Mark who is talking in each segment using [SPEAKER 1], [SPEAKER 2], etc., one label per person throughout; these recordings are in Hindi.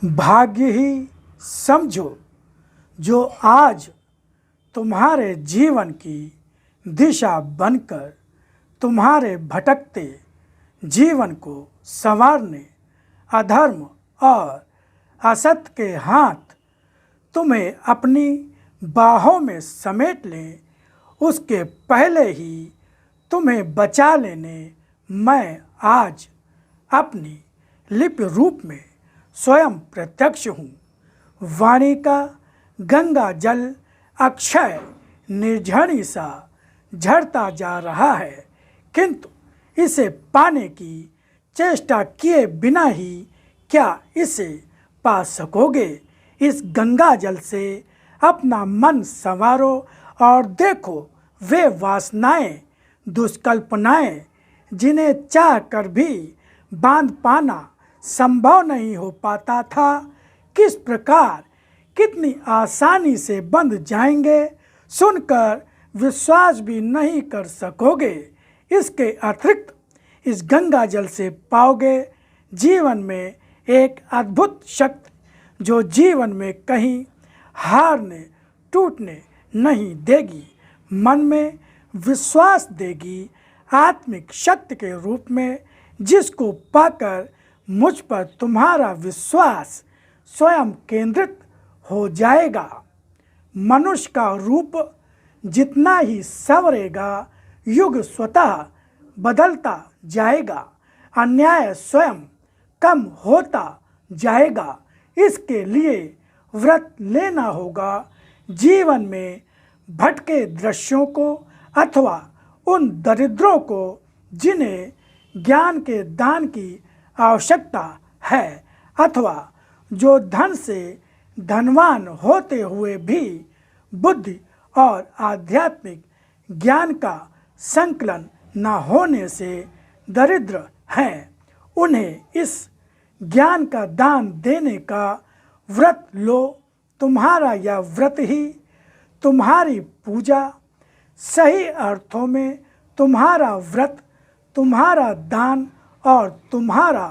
[SPEAKER 1] भाग्य ही समझो जो आज तुम्हारे जीवन की दिशा बनकर तुम्हारे भटकते जीवन को संवारने, अधर्म और असत के हाथ तुम्हें अपनी बाहों में समेट लें, उसके पहले ही तुम्हें बचा लेने मैं आज अपनी लिपि रूप में स्वयं प्रत्यक्ष हूँ। वाणी का गंगा जल अक्षय निर्झरी सा झरता जा रहा है, किंतु इसे पाने की चेष्टा किए बिना ही क्या इसे पा सकोगे। इस गंगा जल से अपना मन संवारो और देखो वे वासनाएं, दुष्कल्पनाएं जिन्हें चाह कर भी बांध पाना संभव नहीं हो पाता था, किस प्रकार कितनी आसानी से बंध जाएंगे, सुनकर विश्वास भी नहीं कर सकोगे। इसके अतिरिक्त इस गंगा जल से पाओगे जीवन में एक अद्भुत शक्ति जो जीवन में कहीं हारने टूटने नहीं देगी, मन में विश्वास देगी, आत्मिक शक्ति के रूप में, जिसको पाकर मुझ पर तुम्हारा विश्वास स्वयं केंद्रित हो जाएगा। मनुष्य का रूप जितना ही संवरेगा, युग स्वतः बदलता जाएगा, अन्याय स्वयं कम होता जाएगा। इसके लिए व्रत लेना होगा। जीवन में भटके दृश्यों को अथवा उन दरिद्रों को जिन्हें ज्ञान के दान की आवश्यकता है, अथवा जो धन से धनवान होते हुए भी बुद्धि और आध्यात्मिक ज्ञान का संकलन न होने से दरिद्र हैं, उन्हें इस ज्ञान का दान देने का व्रत लो। तुम्हारा यह व्रत ही तुम्हारी पूजा, सही अर्थों में तुम्हारा व्रत, तुम्हारा दान और तुम्हारा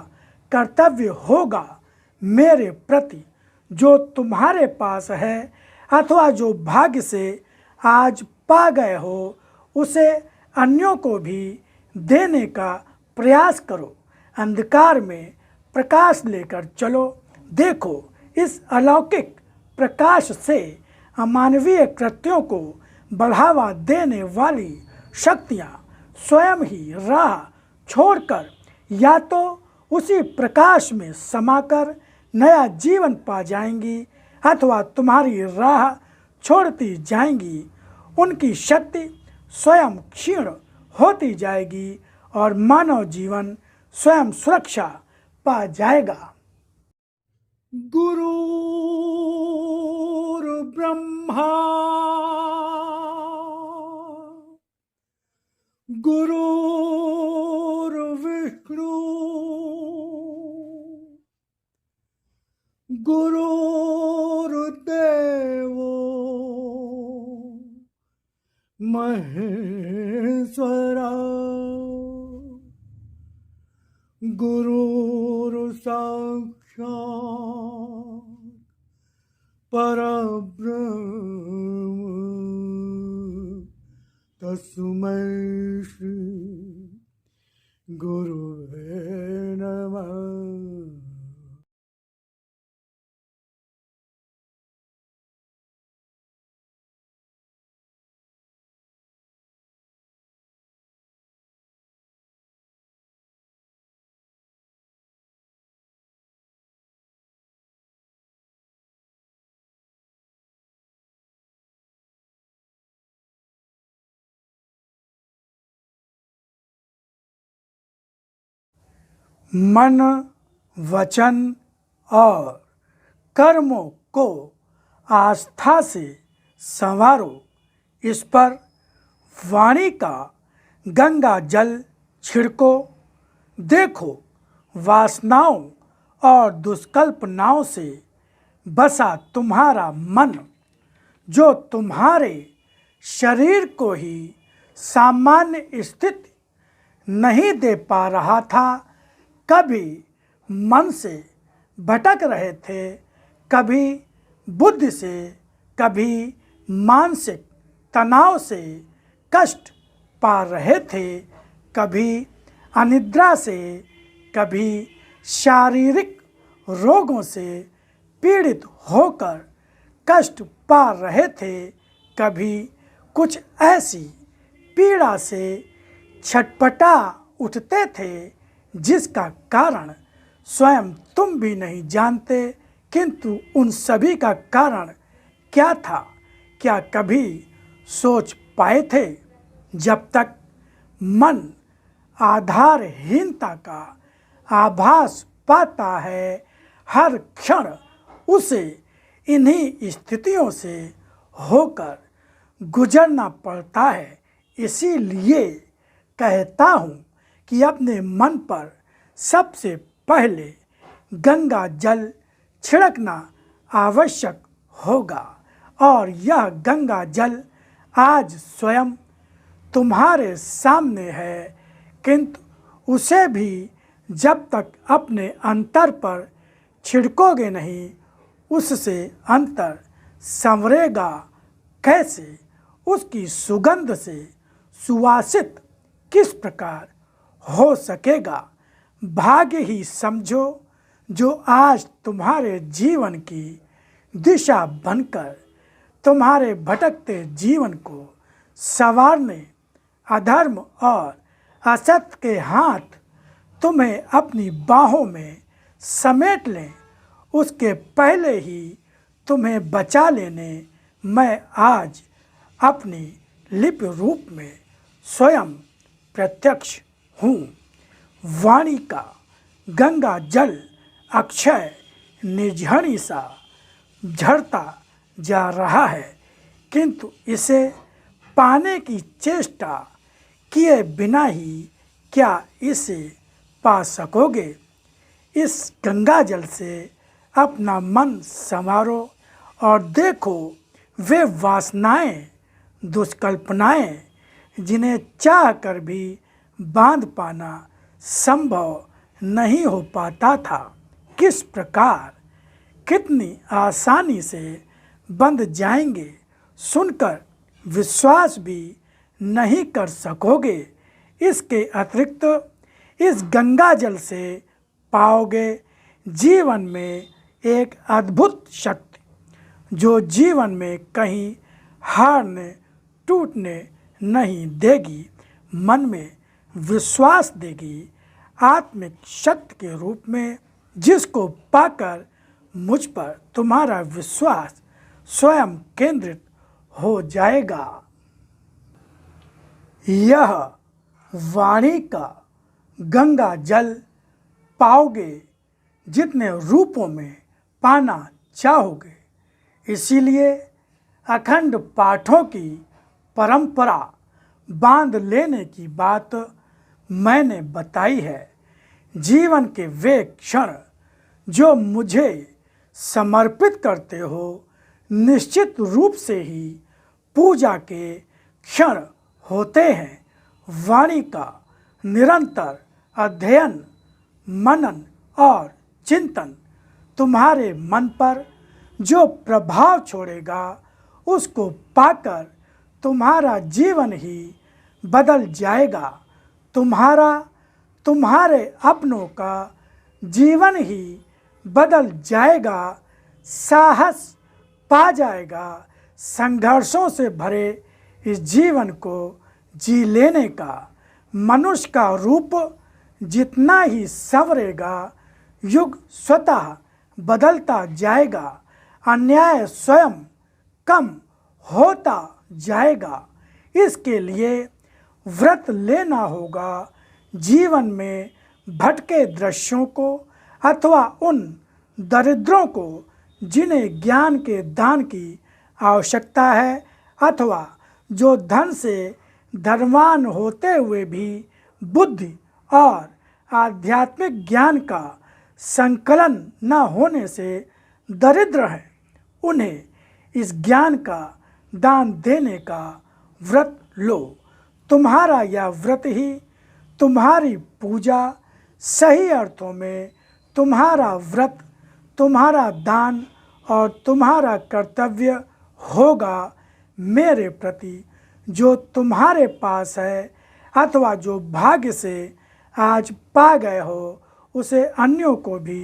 [SPEAKER 1] कर्तव्य होगा मेरे प्रति। जो तुम्हारे पास है अथवा जो भाग्य से आज पा गए हो, उसे अन्यों को भी देने का प्रयास करो। अंधकार में प्रकाश लेकर चलो। देखो इस अलौकिक प्रकाश से अमानवीय कृत्यों को बढ़ावा देने वाली शक्तियाँ स्वयं ही राह छोड़कर या तो उसी प्रकाश में समाकर नया जीवन पा जाएंगी अथवा तुम्हारी राह छोड़ती जाएंगी। उनकी शक्ति स्वयं क्षीण होती जाएगी और मानव जीवन स्वयं सुरक्षा पा जाएगा। गुरुर्ब्रह्मा गुरुर्विष्णु गुरुर्देवो महेश्वरा गुरुर्साक्षात् परब्रह्म तस्मै श्री गुरुवे नमः। मन, वचन और कर्मों को आस्था से संवारो। इस पर वाणी का गंगा जल छिड़को। देखो वासनाओं और दुष्कल्पनाओं से बसा तुम्हारा मन, जो तुम्हारे शरीर को ही सामान्य स्थिति नहीं दे पा रहा था, कभी मन से भटक रहे थे, कभी बुद्धि से, कभी मानसिक तनाव से कष्ट पा रहे थे, कभी अनिद्रा से, कभी शारीरिक रोगों से पीड़ित होकर कष्ट पा रहे थे, कभी कुछ ऐसी पीड़ा से छटपटा उठते थे जिसका कारण स्वयं तुम भी नहीं जानते, किंतु उन सभी का कारण क्या था, क्या कभी सोच पाए थे? जब तक मन आधारहीनता का आभास पाता है, हर क्षण उसे इन्हीं स्थितियों से होकर गुजरना पड़ता है। इसीलिए कहता हूँ कि अपने मन पर सबसे पहले गंगा जल छिड़कना आवश्यक होगा, और यह गंगा जल आज स्वयं तुम्हारे सामने है, किंतु उसे भी जब तक अपने अंतर पर छिड़कोगे नहीं, उससे अंतर संवरेगा कैसे? उसकी सुगंध से सुवासित किस प्रकार हो सकेगा? भाग्य ही समझो जो आज तुम्हारे जीवन की दिशा बनकर तुम्हारे भटकते जीवन को संवारने, अधर्म और असत्य के हाथ तुम्हें अपनी बाहों में समेट लें, उसके पहले ही तुम्हें बचा लेने मैं आज अपनी लिपि रूप में स्वयं प्रत्यक्ष हूँ। वाणी का गंगा जल अक्षय निर्झरी सा झरता जा रहा है, किंतु इसे पाने की चेष्टा किए बिना ही क्या इसे पा सकोगे? इस गंगा जल से अपना मन संवारो और देखो वे वासनाएं, दुष्कल्पनाएं जिन्हें चाह कर भी बांध पाना संभव नहीं हो पाता था, किस प्रकार कितनी आसानी से बंध जाएंगे। सुनकर विश्वास भी नहीं कर सकोगे। इसके अतिरिक्त इस गंगा जल से पाओगे जीवन में एक अद्भुत शक्ति जो जीवन में कहीं हारने टूटने नहीं देगी, मन में विश्वास देगी, आत्मिक शक्ति के रूप में, जिसको पाकर मुझ पर तुम्हारा विश्वास स्वयं केंद्रित हो जाएगा। यह वाणी का गंगा जल पाओगे जितने रूपों में पाना चाहोगे। इसीलिए अखंड पाठों की परंपरा बांध लेने की बात मैंने बताई है। जीवन के वे क्षण जो मुझे समर्पित करते हो, निश्चित रूप से ही पूजा के क्षण होते हैं। वाणी का निरंतर अध्ययन, मनन और चिंतन तुम्हारे मन पर जो प्रभाव छोड़ेगा, उसको पाकर तुम्हारा जीवन ही बदल जाएगा। तुम्हारे अपनों का जीवन ही बदल जाएगा। साहस पा जाएगा संघर्षों से भरे इस जीवन को जी लेने का। मनुष्य का रूप जितना ही संवरेगा, युग स्वतः बदलता जाएगा, अन्याय स्वयं कम होता जाएगा। इसके लिए व्रत लेना होगा। जीवन में भटके दृश्यों को अथवा उन दरिद्रों को जिन्हें ज्ञान के दान की आवश्यकता है, अथवा जो धन से धनवान होते हुए भी बुद्धि और आध्यात्मिक ज्ञान का संकलन न होने से दरिद्र हैं, उन्हें इस ज्ञान का दान देने का व्रत लो। तुम्हारा यह व्रत ही तुम्हारी पूजा, सही अर्थों में तुम्हारा व्रत तुम्हारा दान और तुम्हारा कर्तव्य होगा मेरे प्रति। जो तुम्हारे पास है अथवा जो भाग्य से आज पा गए हो उसे अन्यों को भी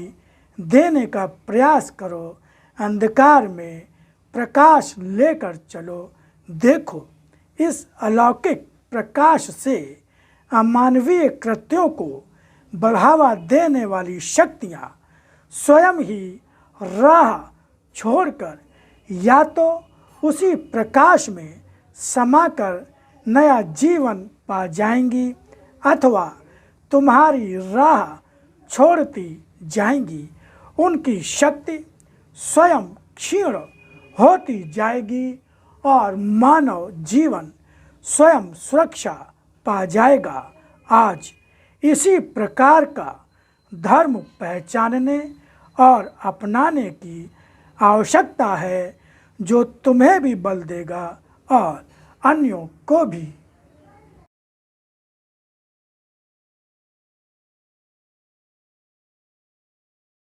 [SPEAKER 1] देने का प्रयास करो। अंधकार में प्रकाश लेकर चलो। देखो, इस अलौकिक प्रकाश से अमानवीय कृत्यों को बढ़ावा देने वाली शक्तियाँ स्वयं ही राह छोड़कर या तो उसी प्रकाश में समाकर नया जीवन पा जाएंगी अथवा तुम्हारी राह छोड़ती जाएंगी। उनकी शक्ति स्वयं क्षीण होती जाएगी और मानव जीवन स्वयं सुरक्षा पा जाएगा। आज इसी प्रकार का धर्म पहचानने और अपनाने की आवश्यकता है जो तुम्हें भी बल देगा और अन्यों को भी।